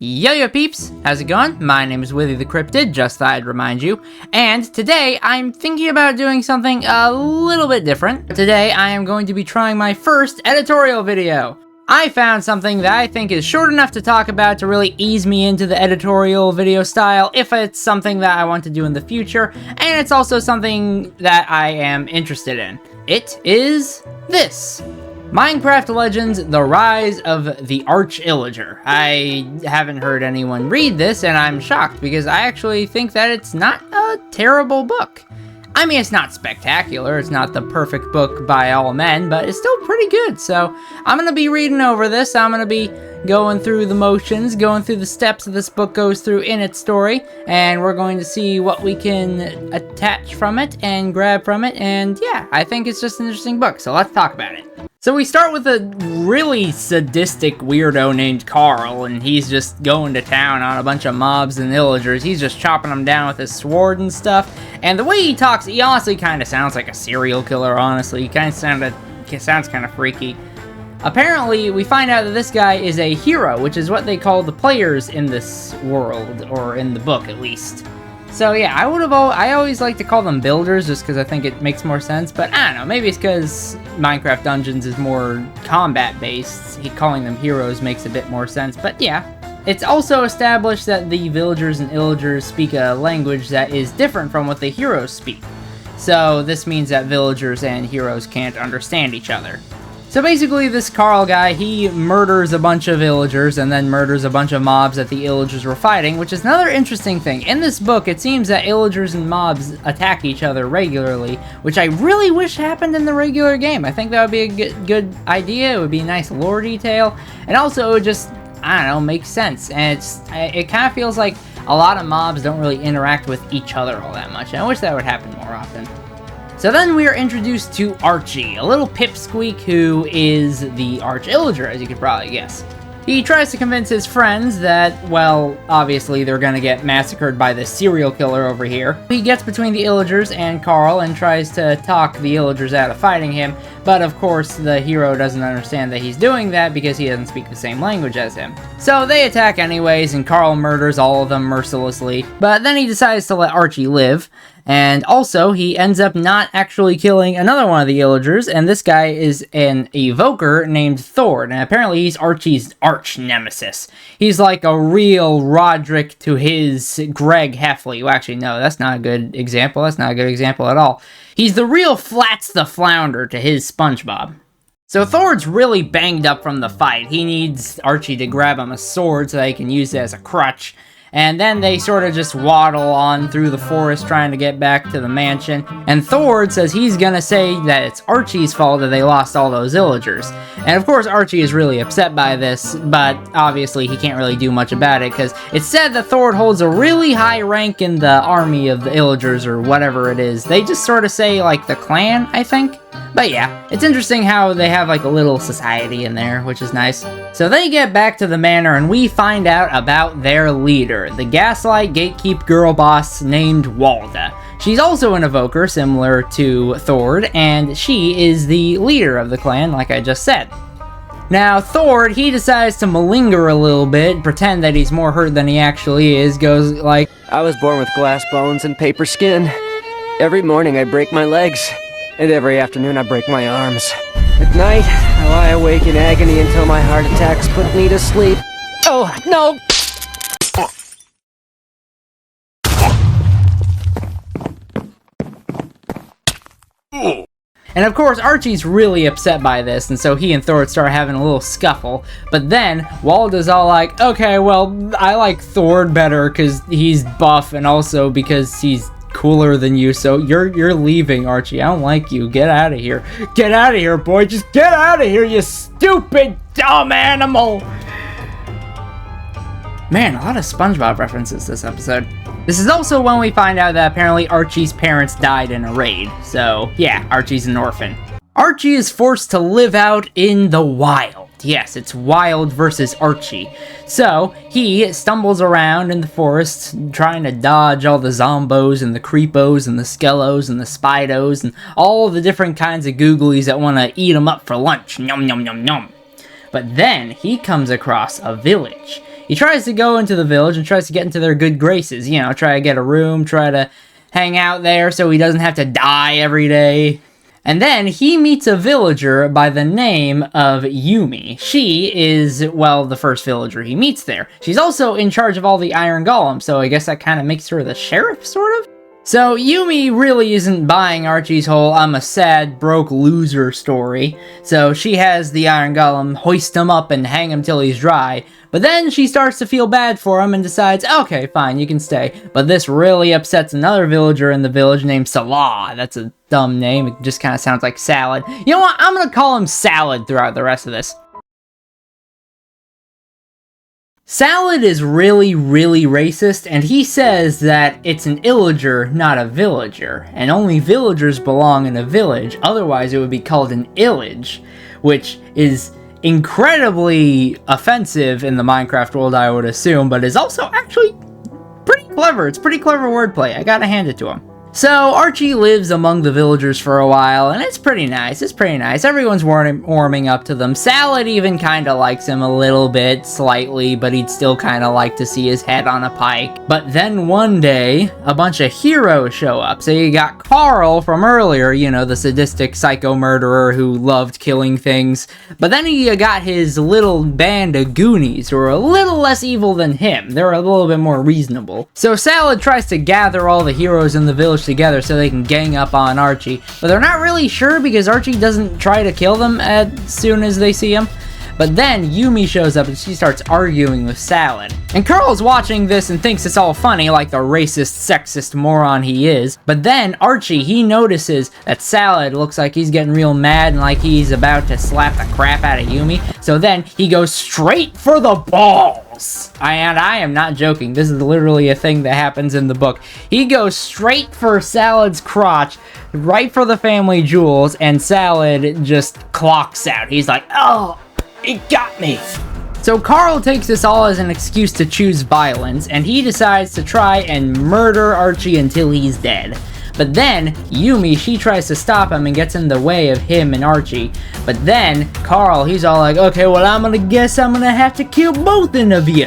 Yo peeps, how's it going? My name is Withie the Cryptid, just thought I'd remind you, and today I'm thinking about doing something a little bit different. Today I am going to be trying my first editorial video. I found something that I think is short enough to talk about to really ease me into the editorial video style if it's something that I want to do in the future, and it's also something that I am interested in. It is this. Minecraft Legends: The Rise of the Illager. I haven't heard anyone read this, and I'm shocked because I actually think that it's not a terrible book. I mean, it's not spectacular, it's not the perfect book by all men, but it's still pretty good, so I'm gonna be reading over this. I'm gonna be going through the motions, going through the steps that this book goes through in its story, and we're going to see what we can attach from it and grab from it, and yeah, I think it's just an interesting book, so let's talk about it. So we start with a really sadistic weirdo named Carl, and he's just going to town on a bunch of mobs and illagers. He's just chopping them down with his sword and stuff. And the way he talks, he honestly kind of sounds like a serial killer, honestly. He kind of sounds kind of freaky. Apparently, we find out that this guy is a hero, which is what they call the players in this world, or in the book at least. So yeah, I always like to call them builders just because I think it makes more sense, but I don't know, maybe it's because Minecraft Dungeons is more combat-based, calling them heroes makes a bit more sense, but yeah. It's also established that the villagers and illagers speak a language that is different from what the heroes speak. So this means that villagers and heroes can't understand each other. So basically, this Carl guy, he murders a bunch of illagers and then murders a bunch of mobs that the illagers were fighting, which is another interesting thing. In this book, it seems that illagers and mobs attack each other regularly, which I really wish happened in the regular game. I think that would be a good idea. It would be a nice lore detail, and also it would just, I don't know, make sense. And it kind of feels like a lot of mobs don't really interact with each other all that much, and I wish that would happen more often. So then we are introduced to Archie, a little pipsqueak who is the Illager, as you could probably guess. He tries to convince his friends that, well, obviously they're gonna get massacred by the serial killer over here. He gets between the illagers and Carl and tries to talk the illagers out of fighting him, but of course the hero doesn't understand that he's doing that because he doesn't speak the same language as him. So they attack anyways, and Carl murders all of them mercilessly, but then he decides to let Archie live. And also, he ends up not actually killing another one of the illagers, and this guy is an evoker named Thord, and apparently he's Archie's arch-nemesis. He's like a real Roderick to his Greg Heffley. Well, actually, no, that's not a good example. That's not a good example at all. He's the real Flats the Flounder to his SpongeBob. So Thord's really banged up from the fight. He needs Archie to grab him a sword so that he can use it as a crutch. And then they sort of just waddle on through the forest trying to get back to the mansion. And Thord says he's gonna say that it's Archie's fault that they lost all those illagers. And of course Archie is really upset by this, but obviously he can't really do much about it because it's said that Thord holds a really high rank in the army of the illagers or whatever it is. They just sort of say like the clan, I think. But yeah, it's interesting how they have like a little society in there, which is nice. So they get back to the manor and we find out about their leader, the Gaslight Gatekeep girl boss named Walda. She's also an evoker similar to Thord, and she is the leader of the clan, like I just said. Now, Thord, he decides to malinger a little bit, pretend that he's more hurt than he actually is, goes like, I was born with glass bones and paper skin. Every morning I break my legs. And every afternoon I break my arms. At night, I lie awake in agony until my heart attacks put me to sleep. Oh, no! And of course, Archie's really upset by this, and so he and Thord start having a little scuffle. But then, Walda's all like, okay, well, I like Thord better because he's buff and also because he's cooler than you, so you're leaving, Archie. I don't like you. Get out of here. Get out of here, boy. Just get out of here, you stupid, dumb animal. Man, a lot of SpongeBob references this episode. This is also when we find out that apparently Archie's parents died in a raid. So, yeah, Archie's an orphan. Archie is forced to live out in the wild. Yes, it's wild versus Archie. So, he stumbles around in the forest, trying to dodge all the zombos and the creepos and the skellos and the spidos and all the different kinds of googlies that want to eat him up for lunch. Yum, yum, yum, yum. But then, he comes across a village. He tries to go into the village and tries to get into their good graces, you know, try to get a room, try to hang out there so he doesn't have to die every day. And then he meets a villager by the name of Yumi. She is, well, the first villager he meets there. She's also in charge of all the iron golems, so I guess that kind of makes her the sheriff, sort of? So Yumi really isn't buying Archie's whole I'm a sad, broke loser story, so she has the iron golem hoist him up and hang him till he's dry, but then she starts to feel bad for him and decides, okay, fine, you can stay. But this really upsets another villager in the village named Salah. That's a dumb name, it just kind of sounds like salad. You know what, I'm gonna call him Salad throughout the rest of this. Salad is really, really racist, and he says that it's an illager, not a villager, and only villagers belong in a village, otherwise it would be called an illage, which is incredibly offensive in the Minecraft world, I would assume, but is also actually pretty clever. It's pretty clever wordplay, I gotta hand it to him. So, Archie lives among the villagers for a while, and it's pretty nice, Everyone's warming up to them. Salad even kinda likes him a little bit, slightly, but he'd still kinda like to see his head on a pike. But then one day, a bunch of heroes show up. So you got Carl from earlier, you know, the sadistic psycho murderer who loved killing things. But then you got his little band of goonies, who are a little less evil than him. They're a little bit more reasonable. So Salad tries to gather all the heroes in the village together so they can gang up on Archie, but they're not really sure because Archie doesn't try to kill them as soon as they see him. But then Yumi shows up and she starts arguing with Salad. And Carl's watching this and thinks it's all funny like the racist, sexist moron he is. But then Archie, he notices that Salad looks like he's getting real mad and like he's about to slap the crap out of Yumi. So then he goes straight for the balls. And I am not joking, this is literally a thing that happens in the book. He goes straight for Salad's crotch, right for the family jewels, and Salad just clocks out. He's like, oh, it got me. So Carl takes this all as an excuse to choose violence, and he decides to try and murder Archie until he's dead. But then, Yumi, she tries to stop him and gets in the way of him and Archie. But then, Carl, he's all like, okay, well, I'm gonna have to kill both of you.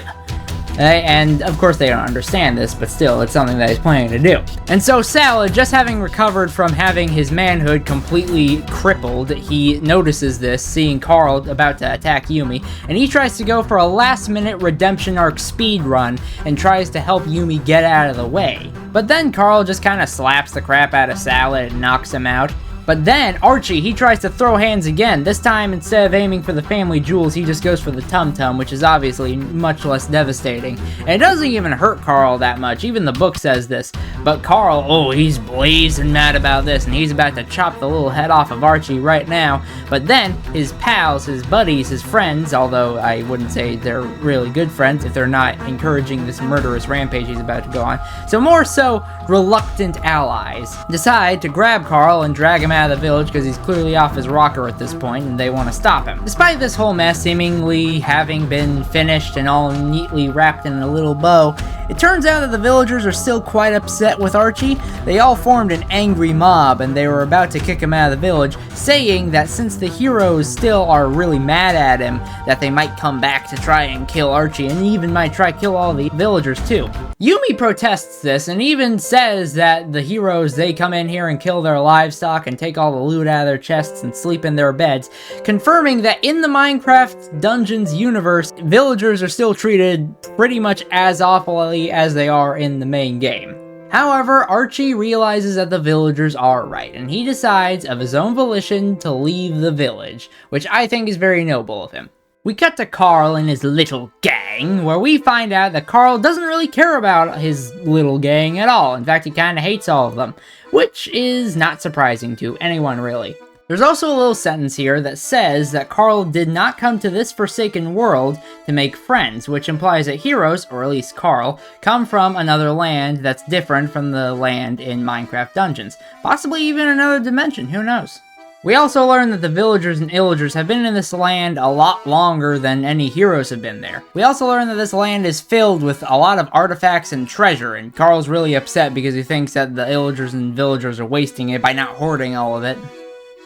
And of course they don't understand this, but still, it's something that he's planning to do. And so Salad, just having recovered from having his manhood completely crippled, he notices this, seeing Carl about to attack Yumi, and he tries to go for a last-minute redemption arc speed run and tries to help Yumi get out of the way. But then Carl just kind of slaps the crap out of Salad and knocks him out. But then, Archie, he tries to throw hands again. This time, instead of aiming for the family jewels, he just goes for the tum-tum, which is obviously much less devastating. And it doesn't even hurt Carl that much, even the book says this. But Carl, oh, he's blazing mad about this, and he's about to chop the little head off of Archie right now. But then, his pals, his buddies, his friends, although I wouldn't say they're really good friends if they're not encouraging this murderous rampage he's about to go on, so more so, reluctant allies, decide to grab Carl and drag him out of the village because he's clearly off his rocker at this point and they want to stop him. Despite this whole mess seemingly having been finished and all neatly wrapped in a little bow, it turns out that the villagers are still quite upset with Archie. They all formed an angry mob and they were about to kick him out of the village, saying that since the heroes still are really mad at him, that they might come back to try and kill Archie and even might try to kill all the villagers too. Yumi protests this and even says that the heroes, they come in here and kill their livestock and take all the loot out of their chests and sleep in their beds, confirming that in the Minecraft Dungeons universe, villagers are still treated pretty much as awfully as they are in the main game. However, Archie realizes that the villagers are right, and he decides of his own volition to leave the village, which I think is very noble of him. We cut to Carl and his little gang, where we find out that Carl doesn't really care about his little gang at all. In fact, he kind of hates all of them, which is not surprising to anyone really. There's also a little sentence here that says that Carl did not come to this forsaken world to make friends, which implies that heroes, or at least Carl, come from another land that's different from the land in Minecraft Dungeons. Possibly even another dimension, who knows? We also learn that the villagers and illagers have been in this land a lot longer than any heroes have been there. We also learn that this land is filled with a lot of artifacts and treasure, and Carl's really upset because he thinks that the illagers and villagers are wasting it by not hoarding all of it.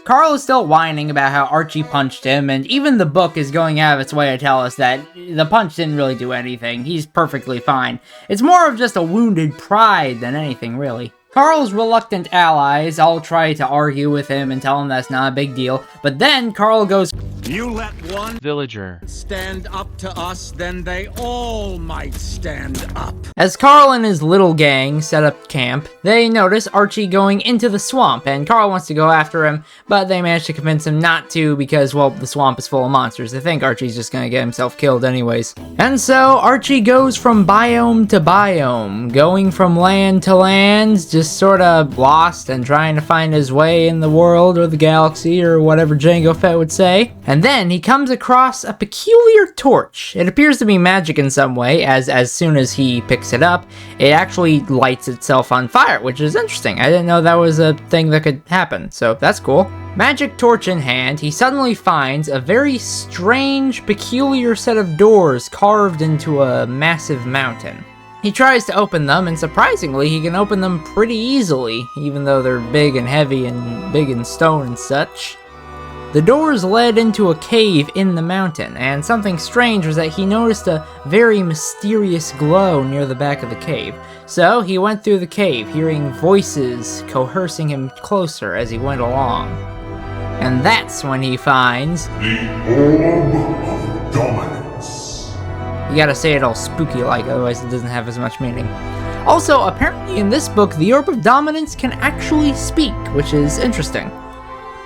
Carl is still whining about how Archie punched him, and even the book is going out of its way to tell us that the punch didn't really do anything. He's perfectly fine. It's more of just a wounded pride than anything, really. Carl's reluctant allies all try to argue with him and tell him that's not a big deal, but then Carl goes, "You let one villager stand up to us, then they all might stand up." As Carl and his little gang set up camp, they notice Archie going into the swamp, and Carl wants to go after him, but they manage to convince him not to because, well, the swamp is full of monsters. They think Archie's just gonna get himself killed anyways. And so, Archie goes from biome to biome, going from land to land, just sort of lost and trying to find his way in the world or the galaxy or whatever Jango Fett would say. And then he comes across a peculiar torch. It appears to be magic in some way, as soon as he picks it up, it actually lights itself on fire, which is interesting. I didn't know that was a thing that could happen, so that's cool. Magic torch in hand, he suddenly finds a very strange, peculiar set of doors carved into a massive mountain. He tries to open them, and surprisingly, he can open them pretty easily, even though they're big and heavy and big and stone and such. The doors led into a cave in the mountain, and something strange was that he noticed a very mysterious glow near the back of the cave. So he went through the cave, hearing voices coercing him closer as he went along. And that's when he finds the Orb of Dominance. You gotta say it all spooky-like, otherwise it doesn't have as much meaning. Also, apparently in this book, the Orb of Dominance can actually speak, which is interesting.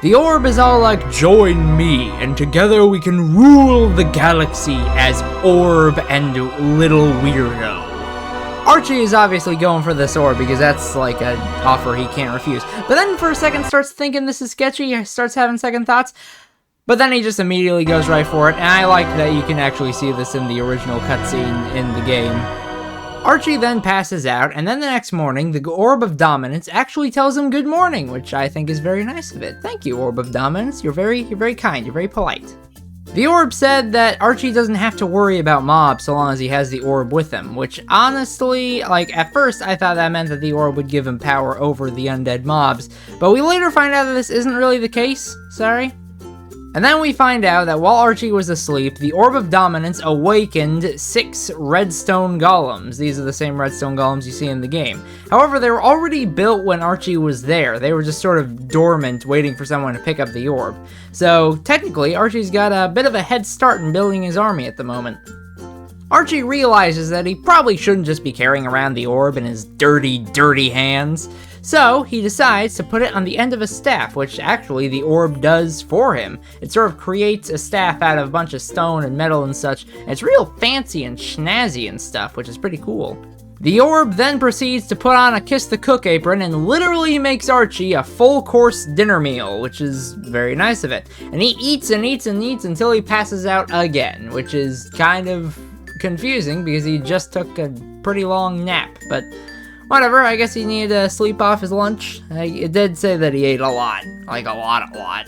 The orb is all like, "Join me, and together we can rule the galaxy as Orb and Little Weirdo." Archie is obviously going for this orb because that's like an offer he can't refuse. But then for a second starts thinking this is sketchy, starts having second thoughts. But then he just immediately goes right for it, and I like that you can actually see this in the original cutscene in the game. Archie then passes out, and then the next morning, the Orb of Dominance actually tells him good morning, which I think is very nice of it. Thank you, Orb of Dominance. You're very kind. You're very polite. The orb said that Archie doesn't have to worry about mobs so long as he has the orb with him, which honestly, like, at first I thought that meant that the orb would give him power over the undead mobs, but we later find out that this isn't really the case. Sorry. And then we find out that while Archie was asleep, the Orb of Dominance awakened 6 redstone golems. These are the same redstone golems you see in the game. However, they were already built when Archie was there. They were just sort of dormant, waiting for someone to pick up the orb. So, technically, Archie's got a bit of a head start in building his army at the moment. Archie realizes that he probably shouldn't just be carrying around the orb in his dirty, dirty hands. So, he decides to put it on the end of a staff, which actually the orb does for him. It sort of creates a staff out of a bunch of stone and metal and such, and it's real fancy and snazzy and stuff, which is pretty cool. The orb then proceeds to put on a Kiss the Cook apron and literally makes Archie a full-course dinner meal, which is very nice of it. And he eats and eats and eats until he passes out again, which is kind of confusing because he just took a pretty long nap, but whatever, I guess he needed to sleep off his lunch. It did say that he ate a lot. Like a lot.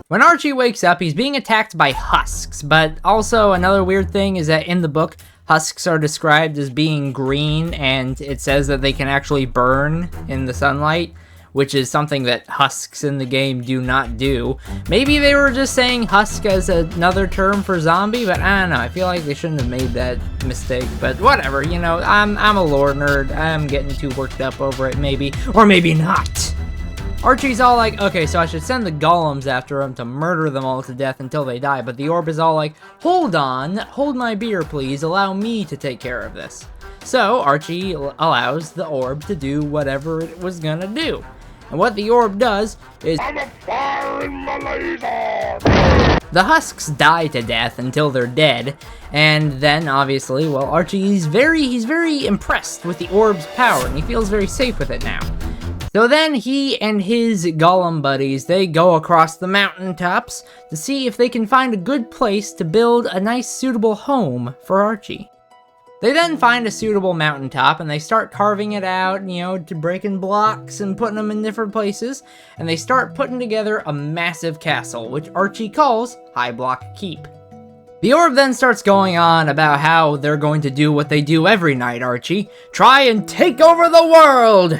When Archie wakes up, he's being attacked by husks, but also another weird thing is that in the book, husks are described as being green, and it says that they can actually burn in the sunlight, which is something that husks in the game do not do. Maybe they were just saying husk as another term for zombie, but I don't know. I feel like they shouldn't have made that mistake, but whatever, you know, I'm a lore nerd. I'm getting too worked up over it, maybe, or maybe not. Archie's all like, okay, so I should send the golems after him to murder them all to death until they die, but the orb is all like, hold on, hold my beer please, allow me to take care of this. So Archie allows the orb to do whatever it was gonna do. And what the orb does is I'm a fire in my laser! the husks die to death until they're dead, and then obviously, well, Archie he's very impressed with the orb's power, and he feels very safe with it now. So then he and his golem buddies, they go across the mountaintops to see if they can find a good place to build a nice suitable home for Archie. They then find a suitable mountaintop and they start carving it out, you know, to breaking blocks and putting them in different places, and they start putting together a massive castle, which Archie calls High Block Keep. The orb then starts going on about how they're going to do what they do every night, Archie. Try and take over the world!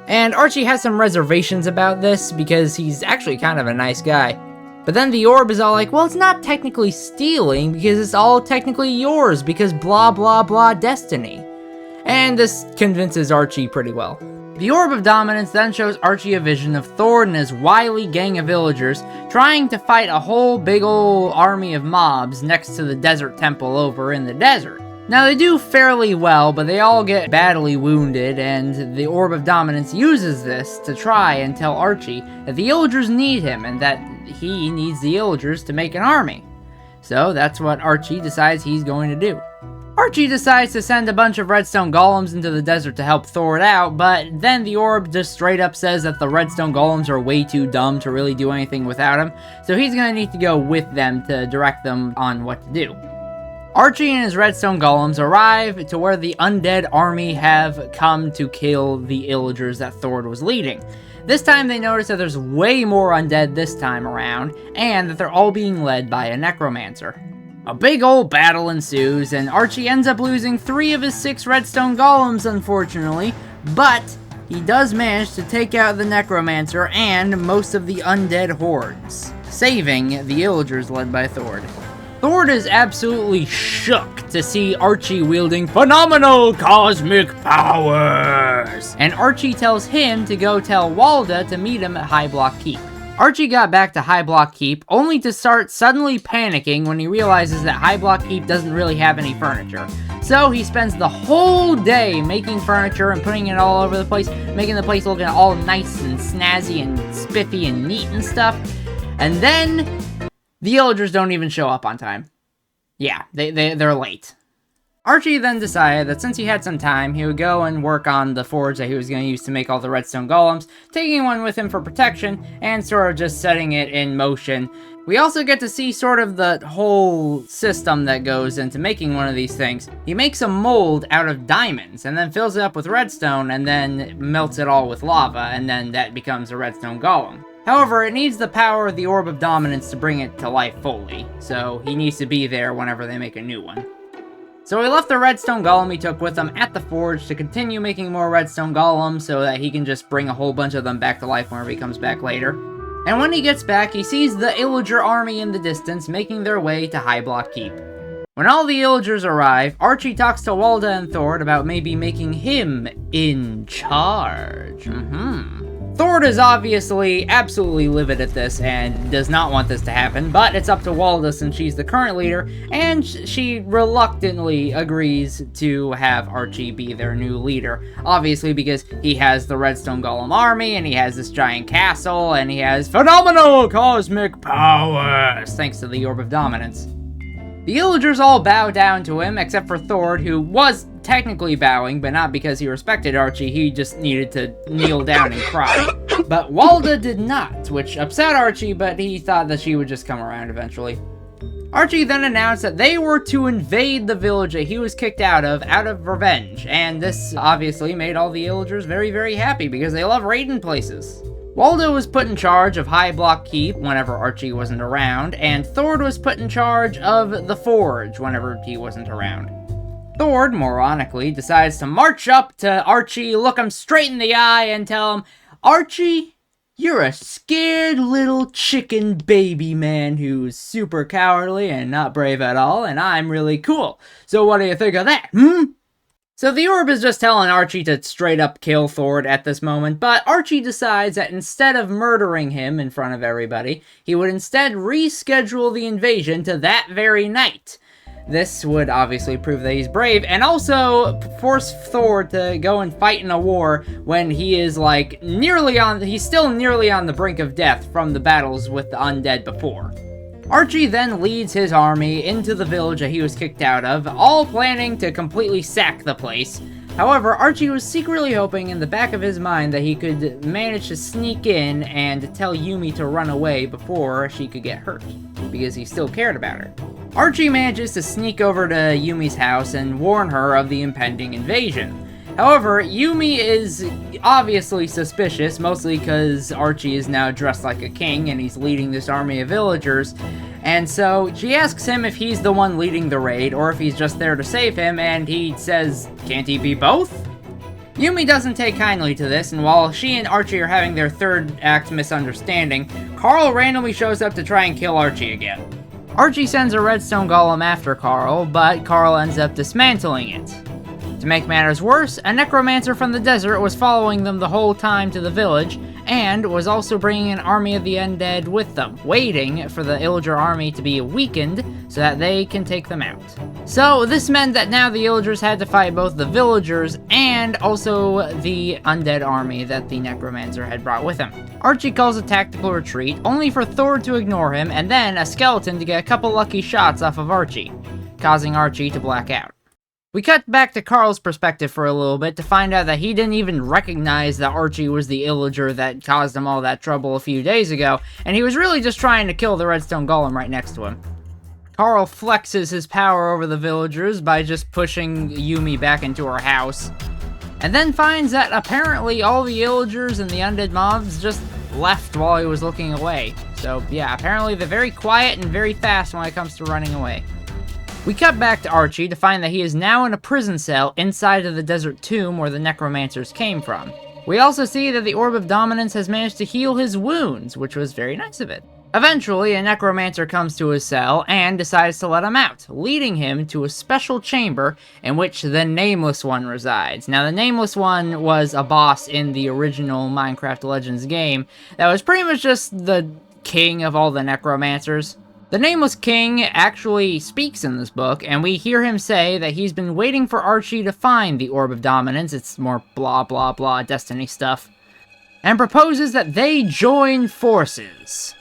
And Archie has some reservations about this because he's actually kind of a nice guy. But then the orb is all like, well, it's not technically stealing because it's all technically yours because blah blah blah destiny. And this convinces Archie pretty well. The Orb of Dominance then shows Archie a vision of Thord and his wily gang of villagers trying to fight a whole big ol' army of mobs next to the desert temple over in the desert. Now they do fairly well, but they all get badly wounded, and the Orb of Dominance uses this to try and tell Archie that the Illagers need him and that he needs the Illagers to make an army. So that's what Archie decides he's going to do. Archie decides to send a bunch of redstone golems into the desert to help Thord out, but then the orb just straight up says that the redstone golems are way too dumb to really do anything without him, so he's gonna need to go with them to direct them on what to do. Archie and his redstone golems arrive to where the undead army have come to kill the Illagers that Thord was leading. This time they notice that there's way more undead this time around, and that they're all being led by a necromancer. A big old battle ensues, and Archie ends up losing 3 of his 6 redstone golems, unfortunately, but he does manage to take out the necromancer and most of the undead hordes, saving the Illagers led by Thord. Thord is absolutely shook to see Archie wielding phenomenal cosmic powers, and Archie tells him to go tell Walda to meet him at High Block Keep. Archie got back to High Block Keep, only to start suddenly panicking when he realizes that High Block Keep doesn't really have any furniture. So he spends the whole day making furniture and putting it all over the place, making the place looking all nice and snazzy and spiffy and neat and stuff. And then the Illagers don't even show up on time. Yeah, they're late. Archie then decided that since he had some time, he would go and work on the forge that he was going to use to make all the redstone golems, taking one with him for protection, and sort of just setting it in motion. We also get to see sort of the whole system that goes into making one of these things. He makes a mold out of diamonds, and then fills it up with redstone, and then melts it all with lava, and then that becomes a redstone golem. However, it needs the power of the Orb of Dominance to bring it to life fully, so he needs to be there whenever they make a new one. So he left the redstone golem he took with him at the forge to continue making more redstone golems so that he can just bring a whole bunch of them back to life whenever he comes back later. And when he gets back, he sees the Illager army in the distance making their way to High Block Keep. When all the Illagers arrive, Archie talks to Walda and Thord about maybe making him in charge. Thord is obviously absolutely livid at this and does not want this to happen, but it's up to Walda since she's the current leader, and she reluctantly agrees to have Archie be their new leader. Obviously because he has the Redstone Golem army, and he has this giant castle, and he has phenomenal cosmic powers, thanks to the Orb of Dominance. The Illagers all bow down to him, except for Thord, who was technically bowing, but not because he respected Archie, he just needed to kneel down and cry. But Walda did not, which upset Archie, but he thought that she would just come around eventually. Archie then announced that they were to invade the village that he was kicked out of revenge, and this obviously made all the Illagers very, very happy, because they love raiding places. Walda was put in charge of High Block Keep whenever Archie wasn't around, and Thord was put in charge of the Forge whenever he wasn't around. Thord, moronically, decides to march up to Archie, look him straight in the eye, and tell him, "Archie, you're a scared little chicken baby man who's super cowardly and not brave at all, and I'm really cool. So what do you think of that, So the orb is just telling Archie to straight up kill Thord at this moment, but Archie decides that instead of murdering him in front of everybody, he would instead reschedule the invasion to that very night. This would obviously prove that he's brave, and also force Thord to go and fight in a war when he is like he's still nearly on the brink of death from the battles with the undead before. Archie then leads his army into the village that he was kicked out of, all planning to completely sack the place. However, Archie was secretly hoping in the back of his mind that he could manage to sneak in and tell Yumi to run away before she could get hurt, because he still cared about her. Archie manages to sneak over to Yumi's house and warn her of the impending invasion. However, Yumi is obviously suspicious, mostly because Archie is now dressed like a king and he's leading this army of villagers, and so she asks him if he's the one leading the raid or if he's just there to save him, and he says, can't he be both? Yumi doesn't take kindly to this, and while she and Archie are having their third act misunderstanding, Carl randomly shows up to try and kill Archie again. Archie sends a redstone golem after Carl, but Carl ends up dismantling it. To make matters worse, a necromancer from the desert was following them the whole time to the village, and was also bringing an army of the undead with them, waiting for the Illager army to be weakened so that they can take them out. So this meant that now the Illagers had to fight both the villagers and also the undead army that the necromancer had brought with him. Archie calls a tactical retreat, only for Thord to ignore him, and then a skeleton to get a couple lucky shots off of Archie, causing Archie to black out. We cut back to Carl's perspective for a little bit to find out that he didn't even recognize that Archie was the Illager that caused him all that trouble a few days ago, and he was really just trying to kill the redstone golem right next to him. Carl flexes his power over the villagers by just pushing Yumi back into her house, and then finds that apparently all the Illagers and the undead mobs just left while he was looking away. So yeah, apparently they're very quiet and very fast when it comes to running away. We cut back to Archie to find that he is now in a prison cell inside of the desert tomb where the necromancers came from. We also see that the Orb of Dominance has managed to heal his wounds, which was very nice of it. Eventually, a necromancer comes to his cell and decides to let him out, leading him to a special chamber in which the Nameless One resides. Now, the Nameless One was a boss in the original Minecraft Legends game that was pretty much just the king of all the necromancers. The Nameless King actually speaks in this book, and we hear him say that he's been waiting for Archie to find the Orb of Dominance, it's more blah blah blah Destiny stuff, and proposes that they join forces.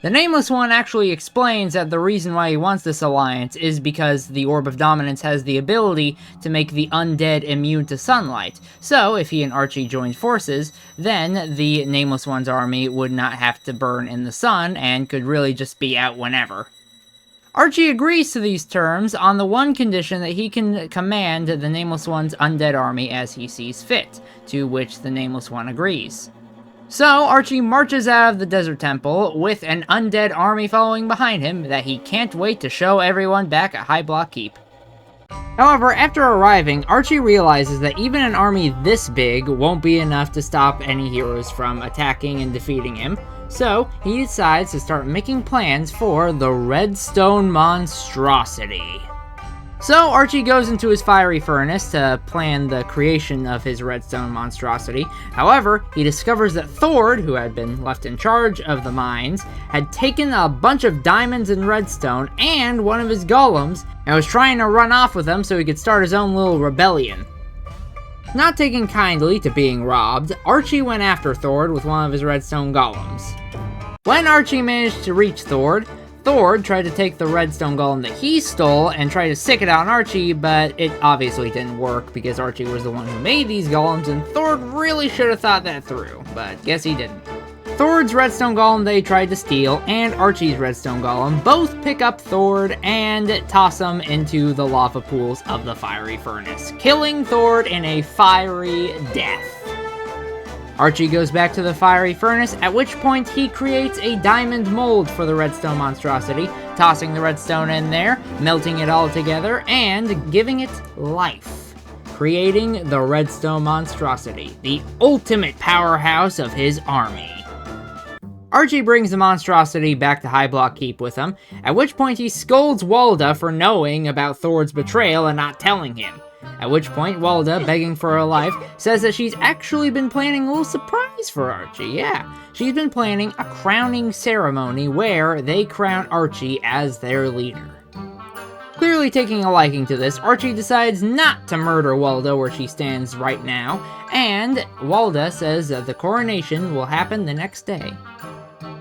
The Nameless One actually explains that the reason why he wants this alliance is because the Orb of Dominance has the ability to make the undead immune to sunlight. So, if he and Archie joined forces, then the Nameless One's army would not have to burn in the sun and could really just be out whenever. Archie agrees to these terms on the one condition that he can command the Nameless One's undead army as he sees fit, to which the Nameless One agrees. So, Archie marches out of the Desert Temple with an undead army following behind him that he can't wait to show everyone back at High Block Keep. However, after arriving, Archie realizes that even an army this big won't be enough to stop any heroes from attacking and defeating him, so he decides to start making plans for the Redstone monstrosity. So Archie goes into his fiery furnace to plan the creation of his redstone monstrosity. However, he discovers that Thord, who had been left in charge of the mines, had taken a bunch of diamonds and redstone and one of his golems and was trying to run off with them so he could start his own little rebellion. Not taking kindly to being robbed, Archie went after Thord with one of his redstone golems. When Archie managed to reach Thord tried to take the redstone golem that he stole and try to sick it out on Archie, but it obviously didn't work because Archie was the one who made these golems and Thord really should have thought that through, but guess he didn't. Thord's redstone golem they tried to steal and Archie's redstone golem both pick up Thord and toss him into the lava pools of the fiery furnace, killing Thord in a fiery death. Archie goes back to the fiery furnace, at which point he creates a diamond mold for the redstone monstrosity, tossing the redstone in there, melting it all together, and giving it life, creating the redstone monstrosity, the ultimate powerhouse of his army. Archie brings the monstrosity back to High Block Keep with him, at which point he scolds Walda for knowing about Thord's betrayal and not telling him. At which point, Walda, begging for her life, says that she's actually been planning a little surprise for Archie. Yeah, she's been planning a crowning ceremony where they crown Archie as their leader. Clearly taking a liking to this, Archie decides not to murder Walda where she stands right now, and Walda says that the coronation will happen the next day.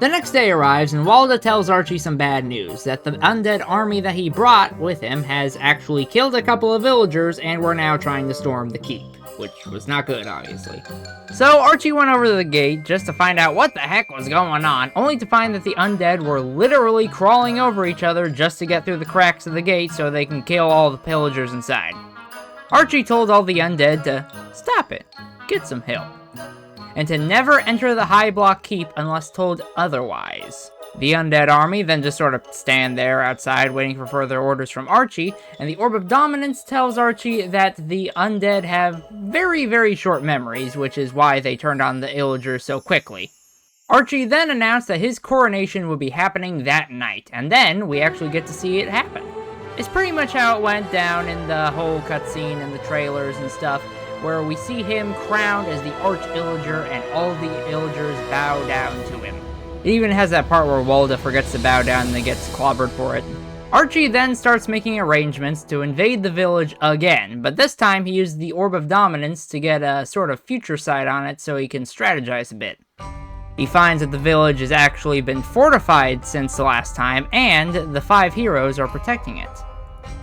The next day arrives, and Walda tells Archie some bad news, that the undead army that he brought with him has actually killed a couple of villagers and were now trying to storm the keep, which was not good, obviously. So Archie went over to the gate just to find out what the heck was going on, only to find that the undead were literally crawling over each other just to get through the cracks of the gate so they can kill all the pillagers inside. Archie told all the undead to stop it, get some help, and to never enter the High Block Keep unless told otherwise. The undead army then just sort of stand there outside waiting for further orders from Archie, and the Orb of Dominance tells Archie that the undead have very, very short memories, which is why they turned on the Illager so quickly. Archie then announced that his coronation would be happening that night, and then we actually get to see it happen. It's pretty much how it went down in the whole cutscene and the trailers and stuff, where we see him crowned as the Arch-Illager and all the Illagers bow down to him. It even has that part where Walda forgets to bow down and then gets clobbered for it. Archie then starts making arrangements to invade the village again, but this time he used the Orb of Dominance to get a sort of future sight on it so he can strategize a bit. He finds that the village has actually been fortified since the last time, and the 5 heroes are protecting it.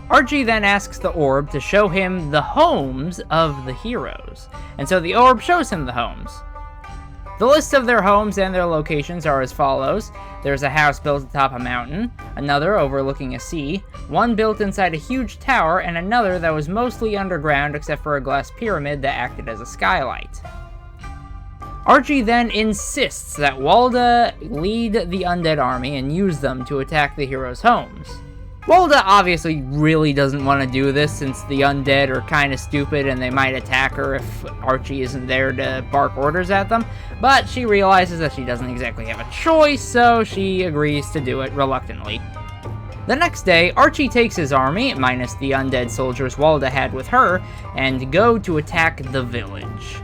Archie then asks the orb to show him the homes of the heroes, and so the orb shows him the homes. The list of their homes and their locations are as follows. There's a house built atop a mountain, another overlooking a sea, one built inside a huge tower, and another that was mostly underground except for a glass pyramid that acted as a skylight. Archie then insists that Walda lead the undead army and use them to attack the heroes' homes. Walda obviously really doesn't want to do this since the undead are kind of stupid and they might attack her if Archie isn't there to bark orders at them, but she realizes that she doesn't exactly have a choice, so she agrees to do it reluctantly. The next day, Archie takes his army, minus the undead soldiers Walda had with her, and go to attack the village.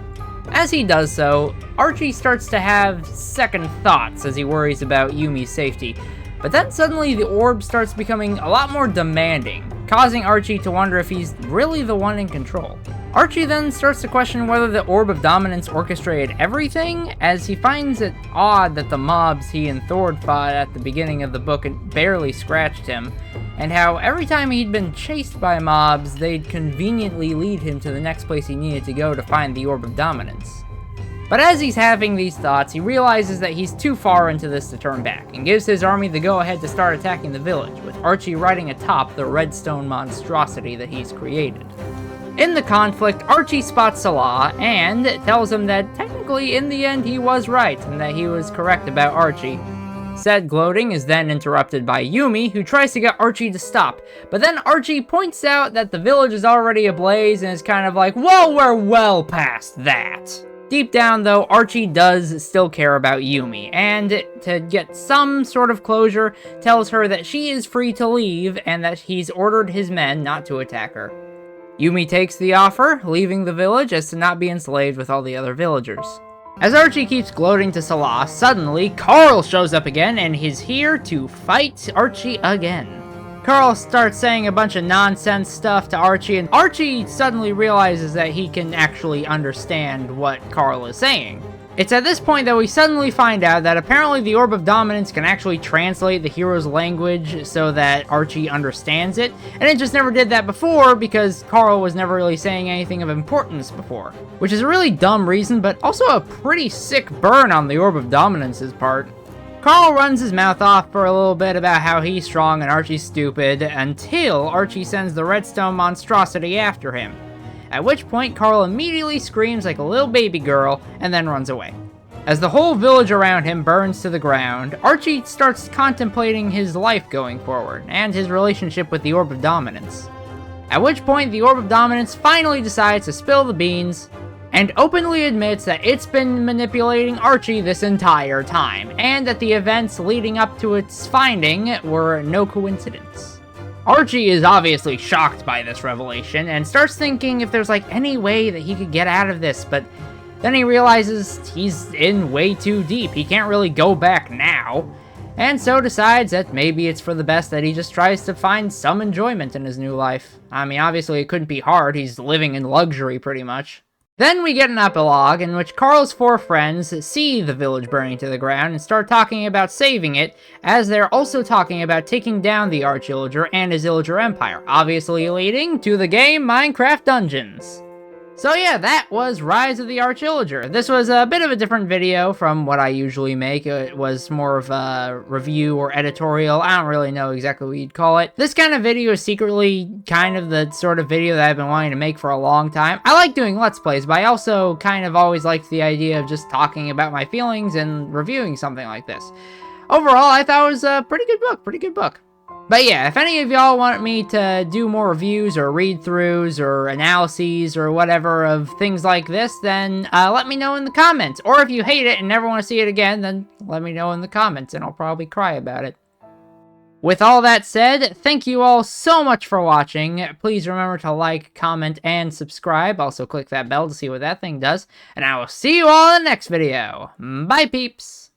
As he does so, Archie starts to have second thoughts as he worries about Yumi's safety. But then suddenly the orb starts becoming a lot more demanding, causing Archie to wonder if he's really the one in control. Archie then starts to question whether the Orb of Dominance orchestrated everything, as he finds it odd that the mobs he and Thord fought at the beginning of the book barely scratched him, and how every time he'd been chased by mobs, they'd conveniently lead him to the next place he needed to go to find the Orb of Dominance. But as he's having these thoughts, he realizes that he's too far into this to turn back, and gives his army the go-ahead to start attacking the village, with Archie riding atop the redstone monstrosity that he's created. In the conflict, Archie spots Salah, and tells him that technically in the end he was right, and that he was correct about Archie. Said gloating is then interrupted by Yumi, who tries to get Archie to stop, but then Archie points out that the village is already ablaze and is kind of like, well, we're well past that. Deep down, though, Archie does still care about Yumi, and to get some sort of closure, tells her that she is free to leave, and that he's ordered his men not to attack her. Yumi takes the offer, leaving the village as to not be enslaved with all the other villagers. As Archie keeps gloating to Salah, suddenly Carl shows up again, and is here to fight Archie again. Carl starts saying a bunch of nonsense stuff to Archie, and Archie suddenly realizes that he can actually understand what Carl is saying. It's at this point that we suddenly find out that apparently the Orb of Dominance can actually translate the hero's language so that Archie understands it, and it just never did that before because Carl was never really saying anything of importance before. Which is a really dumb reason, but also a pretty sick burn on the Orb of Dominance's part. Carl runs his mouth off for a little bit about how he's strong and Archie's stupid, until Archie sends the redstone monstrosity after him. At which point, Carl immediately screams like a little baby girl, and then runs away. As the whole village around him burns to the ground, Archie starts contemplating his life going forward, and his relationship with the Orb of Dominance. At which point, the Orb of Dominance finally decides to spill the beans, and openly admits that it's been manipulating Archie this entire time, and that the events leading up to its finding were no coincidence. Archie is obviously shocked by this revelation, and starts thinking if there's any way that he could get out of this, but then he realizes he's in way too deep, he can't really go back now, and so decides that maybe it's for the best that he just tries to find some enjoyment in his new life. I mean, obviously it couldn't be hard, he's living in luxury pretty much. Then we get an epilogue in which Carl's 4 friends see the village burning to the ground and start talking about saving it, as they're also talking about taking down the Arch-Illager and his Illager Empire, obviously leading to the game Minecraft Dungeons. So yeah, that was Rise of the Arch-Illager. This was a bit of a different video from what I usually make. It was more of a review or editorial. I don't really know exactly what you'd call it. This kind of video is secretly kind of the sort of video that I've been wanting to make for a long time. I like doing Let's Plays, but I also kind of always liked the idea of just talking about my feelings and reviewing something like this. overall, I thought it was a pretty good book. But yeah, if any of y'all want me to do more reviews or read-throughs or analyses or whatever of things like this, then let me know in the comments. Or if you hate it and never want to see it again, then let me know in the comments and I'll probably cry about it. With all that said, thank you all so much for watching. Please remember to like, comment, and subscribe. Also click that bell to see what that thing does. And I will see you all in the next video. Bye, peeps!